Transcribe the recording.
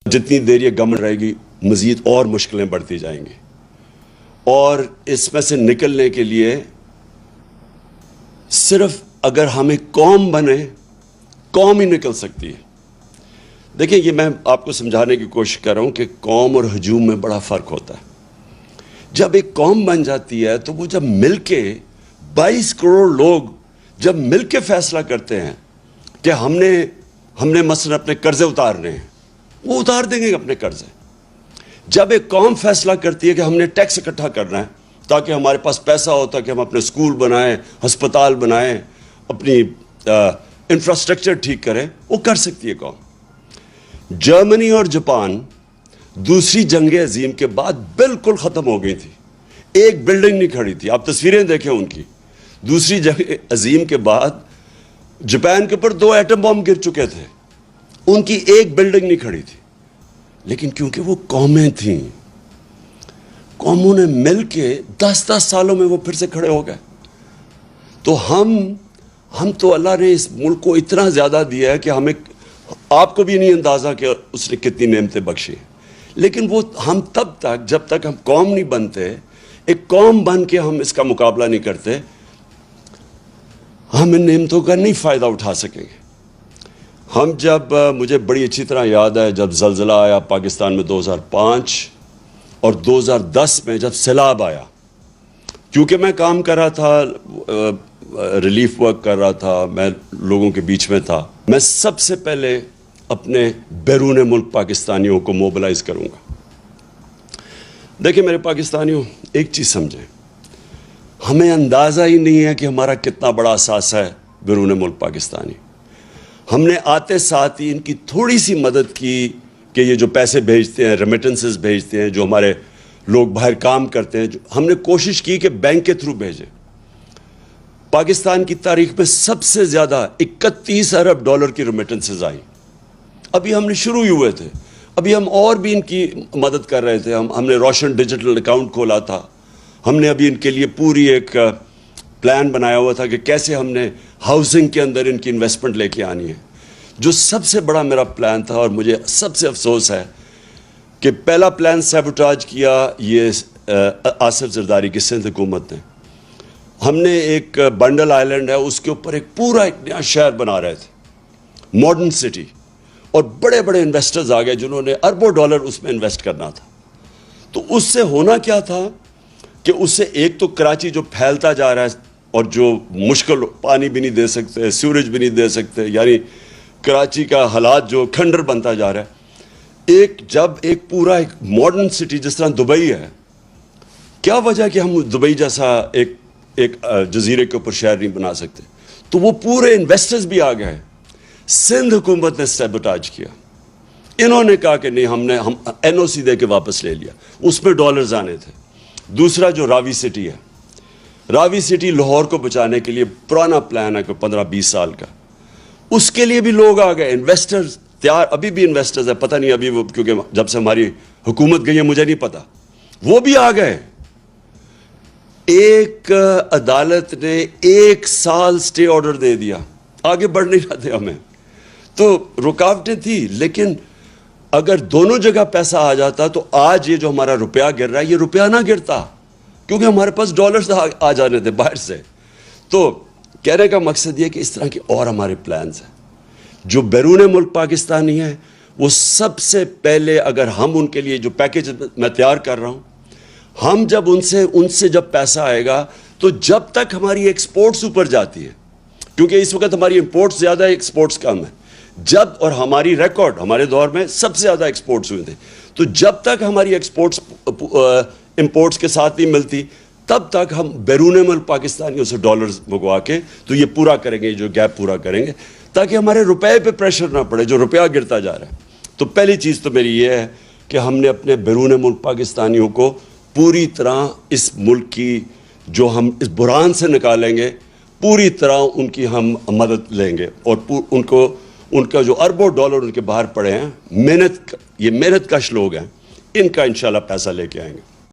जितनी देर ये गवर्नमेंट रहेगी मज़ीद और मुश्किलें बढ़ती जाएंगी और इसमें से निकलने के लिए सिर्फ अगर हमें कौम बने, कौम ही निकल सकती है। देखिए, ये मैं आपको समझाने की कोशिश कर रहा हूं कि कौम और हजूम में बड़ा फ़र्क होता है। जब एक कौम बन जाती है तो वो जब मिलके 22 करोड़ लोग जब मिलके फैसला करते हैं कि हमने मसलन अपने कर्जे उतारने हैं, वो उतार देंगे अपने कर्जे। जब एक कौम फैसला करती है कि हमने टैक्स इकट्ठा करना है ताकि हमारे पास पैसा हो, ताकि हम अपने स्कूल बनाएं, अस्पताल बनाएं, अपनी इंफ्रास्ट्रक्चर ठीक करें, वो कर सकती है कौम। जर्मनी और जापान दूसरी जंग अजीम के बाद बिल्कुल ख़त्म हो गई थी, एक बिल्डिंग नहीं खड़ी थी। आप तस्वीरें देखें उनकी। दूसरी जंग अजीम के बाद जापान के ऊपर 2 एटम बम गिर चुके थे, उनकी एक बिल्डिंग नहीं खड़ी थी, लेकिन क्योंकि वो कौमें थीं, कौमों ने मिल के 10-10 सालों में वो फिर से खड़े हो गए। तो हम तो अल्लाह ने इस मुल्क को इतना ज़्यादा दिया है कि हमें, आपको भी नहीं अंदाज़ा कि उसने कितनी नेमतें बख्शी हैं। लेकिन वो हम तब तक, जब तक हम कौम नहीं बनते, एक कौम बन के हम इसका मुकाबला नहीं करते, हम इन नेमतों का नहीं फ़ायदा उठा सकेंगे। हम जब, मुझे बड़ी अच्छी तरह याद है जब ज़लज़ला आया पाकिस्तान में 2005 और 2010 में जब सैलाब आया, क्योंकि मैं काम कर रहा था, रिलीफ वर्क कर रहा था, मैं लोगों के बीच में था, मैं सबसे पहले अपने बैरून मुल्क पाकिस्तानियों को मोबिलाइज़ करूँगा। देखिए मेरे पाकिस्तानियों, एक चीज़ समझें, हमें अंदाज़ा ही नहीं है कि हमारा कितना बड़ा असासा है बैरून मुल्क पाकिस्तानी। हमने आते साथ ही इनकी थोड़ी सी मदद की कि ये जो पैसे भेजते हैं, रेमिटेंसेस भेजते हैं, जो हमारे लोग बाहर काम करते हैं, हमने कोशिश की कि बैंक के थ्रू भेजें। पाकिस्तान की तारीख में सबसे ज़्यादा 31 अरब डॉलर की रेमिटेंसेस आई। अभी हमने शुरू ही हुए थे, अभी हम और भी इनकी मदद कर रहे थे। हमने रोशन डिजिटल अकाउंट खोला था, हमने अभी इनके लिए पूरी एक प्लान बनाया हुआ था कि कैसे हमने हाउसिंग के अंदर इनकी इन्वेस्टमेंट लेके आनी है। जो सबसे बड़ा मेरा प्लान था, और मुझे सबसे अफसोस है कि पहला प्लान सैबोटाज किया ये आसिफ जरदारी की सिंध हुकूमत ने। हमने एक बंडल आइलैंड है, उसके ऊपर एक नया शहर बना रहे थे, मॉडर्न सिटी, और बड़े बड़े इन्वेस्टर्स आ गए जिन्होंने अरबों डॉलर उसमें इन्वेस्ट करना था। तो उससे होना क्या था कि उससे एक तो कराची जो फैलता जा रहा है और जो मुश्किल, पानी भी नहीं दे सकते, सीवरेज भी नहीं दे सकते, यानी कराची का हालात जो खंडर बनता जा रहा है। जब एक मॉडर्न सिटी जिस तरह दुबई है, क्या वजह कि हम दुबई जैसा एक जजीरे के ऊपर शहर नहीं बना सकते? तो वो पूरे इन्वेस्टर्स भी आ गए। सिंध हुकूमत ने सैबोटाज किया, इन्होंने कहा कि नहीं, हम NOC दे के वापस ले लिया, उसमें डॉलर्स आने थे। दूसरा जो रावी सिटी है, रावी सिटी लाहौर को बचाने के लिए पुराना प्लान है, कोई 15-20 साल का, उसके लिए भी लोग आ गए, इन्वेस्टर्स तैयार, अभी भी इन्वेस्टर्स है, पता नहीं अभी वो, क्योंकि जब से हमारी हुकूमत गई है मुझे नहीं पता, वो भी आ गए। एक अदालत ने 1 साल स्टे ऑर्डर दे दिया, आगे बढ़ नहीं रहे थे हमें, तो रुकावटें थी। लेकिन अगर दोनों जगह पैसा आ जाता तो आज ये जो हमारा रुपया गिर रहा है, ये रुपया ना गिरता, क्योंकि हमारे पास डॉलर्स आ जाने थे बाहर से। तो कहने का मकसद ये कि इस तरह के और हमारे प्लान्स हैं। जो बैरून मुल्क पाकिस्तानी हैं, वो सबसे पहले, अगर हम उनके लिए जो पैकेज मैं तैयार कर रहा हूँ, हम जब उनसे जब पैसा आएगा, तो जब तक हमारी एक्सपोर्ट्स ऊपर जाती है, क्योंकि इस वक्त हमारी इंपोर्ट्स ज़्यादा है, एक्सपोर्ट्स कम है, जब, और हमारी रिकॉर्ड, हमारे दौर में सबसे ज़्यादा एक्सपोर्ट्स हुए थे, तो जब तक हमारी एक्सपोर्ट्स इंपोर्ट्स के साथ नहीं मिलती, तब तक हम बैरून मुल्क पाकिस्तानियों से डॉलर्स मंगवा के तो ये पूरा करेंगे, जो गैप पूरा करेंगे, ताकि हमारे रुपए पे प्रेशर ना पड़े, जो रुपया गिरता जा रहा है। तो पहली चीज़ तो मेरी ये है कि हमने अपने बैरून मुल्क पाकिस्तानियों को पूरी तरह इस मुल्क की, जो हम इस बुरान से निकालेंगे, पूरी तरह उनकी हम मदद लेंगे, और उनका जो अरबों डॉलर उनके बाहर पड़े हैं, ये मेहनत कश लोग हैं, इनका इंशाल्लाह पैसा लेके आएंगे।